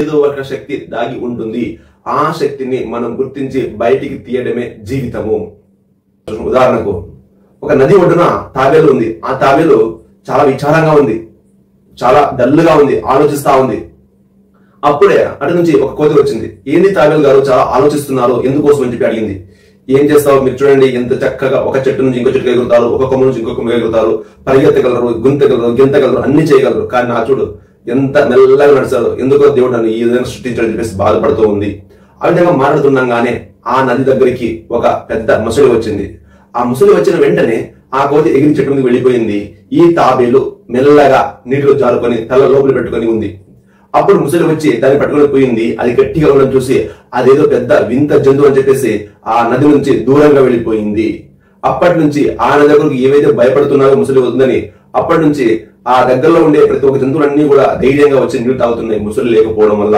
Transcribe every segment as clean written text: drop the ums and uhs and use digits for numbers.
ఏదో ఒక శక్తి దాగి ఉంటుంది. ఆ శక్తిని మనం గుర్తించి బయటికి తీయడమే జీవితము. ఉదాహరణకు ఒక నది ఒడ్డున తాబేలు ఉంది. ఆ తాబేలు చాలా విచారంగా ఉంది, చాలా డల్లుగా ఉంది, ఆలోచిస్తా ఉంది. అప్పుడే అటు నుంచి ఒక కోతి వచ్చింది. ఏంది తాబేలు గారు చాలా ఆలోచిస్తున్నారు, ఎందుకోసం అని చెప్పి అడిగింది. ఏం చేస్తావు మీరు చూడండి, ఎంత చక్కగా ఒక చెట్టు నుంచి ఇంకో చెట్టు ఎగురుతారు, ఒక కొమ్మ నుంచి ఇంకో కొమ్మ ఎగురుతారు, పరిగెత్తగలరు, గుంతగలరు, గింతగలరు, అన్ని చేయగలరు. కానీ నా చూడు ఎంత మెల్లగా నడిచారు, ఎందుకో దేవుడు నన్ను ఈ విధంగా సృష్టించాడని చెప్పేసి బాధపడుతూ ఉంది. ఆ విధంగా మాట్లాడుతుండగానే ఆ నది దగ్గరికి ఒక పెద్ద ముసలి వచ్చింది. ఆ ముసలి వచ్చిన వెంటనే ఆ కోతి ఎగిరి చెట్టు మీద వెళ్ళిపోయింది. ఈ తాబేలు మెల్లగా నీటిలో జారుకొని తల లోపల పెట్టుకొని ఉంది. అప్పుడు ముసలి వచ్చి దాన్ని పట్టుకొని పోయింది. అది గట్టిగా ఉండడం చూసి అదేదో పెద్ద వింత జంతువు అని చెప్పేసి ఆ నది నుంచి దూరంగా వెళ్ళిపోయింది. అప్పటి నుంచి ఆ నది దగ్గరకు ఏవైతే భయపడుతున్నారో ముసలి వస్తుందని, అప్పటి నుంచి ఆ దగ్గరలో ఉండే ప్రతి ఒక్క జంతువులన్నీ కూడా ధైర్యంగా వచ్చి నీళ్లు తాగుతున్నాయి ముసలి లేకపోవడం వల్ల.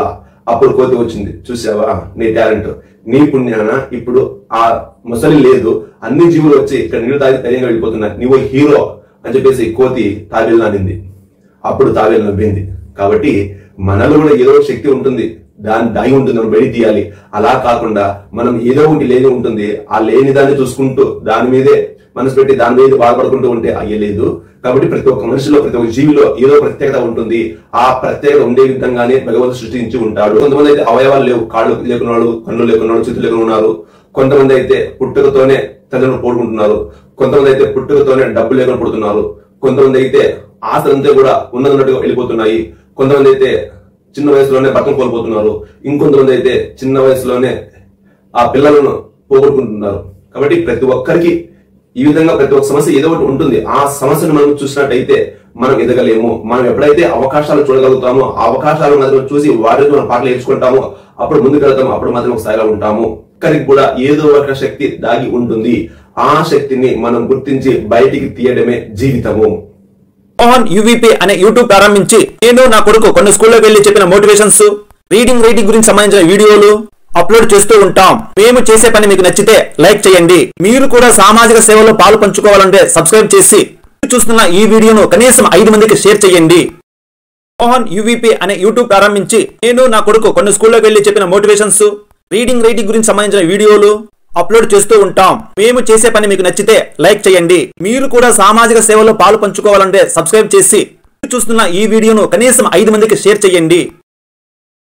అప్పుడు కోతి వచ్చింది, చూసావా నీ టాలెంట్, నీ పుణ్యాన ఇప్పుడు ఆ ముసలి లేదు, అన్ని జీవులు వచ్చి ఇక్కడ నీళ్లు తాగి ధైర్యంగా వెళ్ళిపోతున్నాయి, నీవు హీరో అని చెప్పేసి కోతి తాబేలు నానింది. అప్పుడు తాబేలు నవ్వింది. కాబట్టి మనలో కూడా ఏదో శక్తి ఉంటుంది, దాన్ని దాగి ఉంటుంది, మనం బయట తీయాలి. అలా కాకుండా మనం ఏదో ఒకటి లేని ఉంటుంది, ఆ లేని దాన్ని చూసుకుంటూ దాని మీదే మనసు పెట్టి దాని మీద బాధపడుకుంటూ ఉంటే అయ్యలేదు. కాబట్టి ప్రతి ఒక్క మనిషిలో, ప్రతి ఒక్క జీవిలో ఏదో ప్రత్యేకత ఉంటుంది. ఆ ప్రత్యేకత ఉండే విధంగానే భగవంతుడు సృష్టించి ఉంటాడు. కొంతమంది అయితే అవయవాలు లేవు, కాళ్ళు లేకున్నాడు, కళ్ళు లేకున్నాడు, చేతులు లేకుండా ఉన్నారు. కొంతమంది అయితే పుట్టుకతోనే తల్లిదండ్రులు పోడుకుంటున్నారు. కొంతమంది అయితే పుట్టుకతోనే డబ్బు లేకుండా పుడుతున్నారు. కొంతమంది అయితే ఆస్తులంతా కూడా ఉన్నట్టుగా వెళ్ళిపోతున్నాయి. కొంతమంది అయితే చిన్న వయసులోనే భర్తను కోల్పోతున్నారు. ఇంకొంతమంది అయితే చిన్న వయసులోనే ఆ పిల్లలను పోగొట్టుకుంటున్నారు. కాబట్టి ప్రతి ఒక్కరికి ఈ విధంగా ప్రతి ఒక్క సమస్య ఏదో ఒకటి ఉంటుంది. ఆ సమస్యను మనం చూసినట్టయితే మనం ఎదగలేము. మనం ఎప్పుడైతే అవకాశాలు చూడగలుగుతామో, ఆ అవకాశాలను మాత్రం చూసి వాటిని మనం పాటలు నేర్చుకుంటామో అప్పుడు ముందుకు వెళ్తాము, అప్పుడు మాత్రం ఒక స్థాయిలో ఉంటాము. ఒక్కరికి కూడా ఏదో ఒక శక్తి దాగి ఉంటుంది. ఆ శక్తిని మనం గుర్తించి బయటికి తీయడమే జీవితము. మోహన్ యూవీపీ అనే యూట్యూబ్ ప్రారంభించి నేను నా కొడుకు కొన్ని స్కూల్లోకి వెళ్లి చెప్పిన మోటివేషన్స్, రీడింగ్ రైటింగ్ గురించి సంబంధించిన వీడియోలు అప్లోడ్ చేస్తూ ఉంటాం. మేము చేసే పని మీకు నచ్చితే లైక్ చేయండి. మీరు కూడా సామాజిక సేవలో పాలు పంచుకోవాలంటే సబ్స్క్రైబ్ చేసి చూస్తున్న ఈ వీడియోను కనీసం 5 మందికి షేర్ చేయండి. మోహన్ యూవీపీ అనే యూట్యూబ్ ప్రారంభించి నేను నా కొడుకు కొన్ని స్కూల్లోకి వెళ్లి చెప్పిన మోటివేషన్స్, రీడింగ్ రైటింగ్ గురించి సంబంధించిన వీడియోలు అప్లోడ్ చేస్తూ ఉంటాం. మేము చేసే పని మీకు నచ్చితే లైక్ చేయండి. మీరు కూడా సామాజిక సేవలో పాలు పంచుకోవాలంటే సబ్స్క్రైబ్ చేసి చూస్తున్న ఈ వీడియోను కనీసం 5 మందికి షేర్ చేయండి.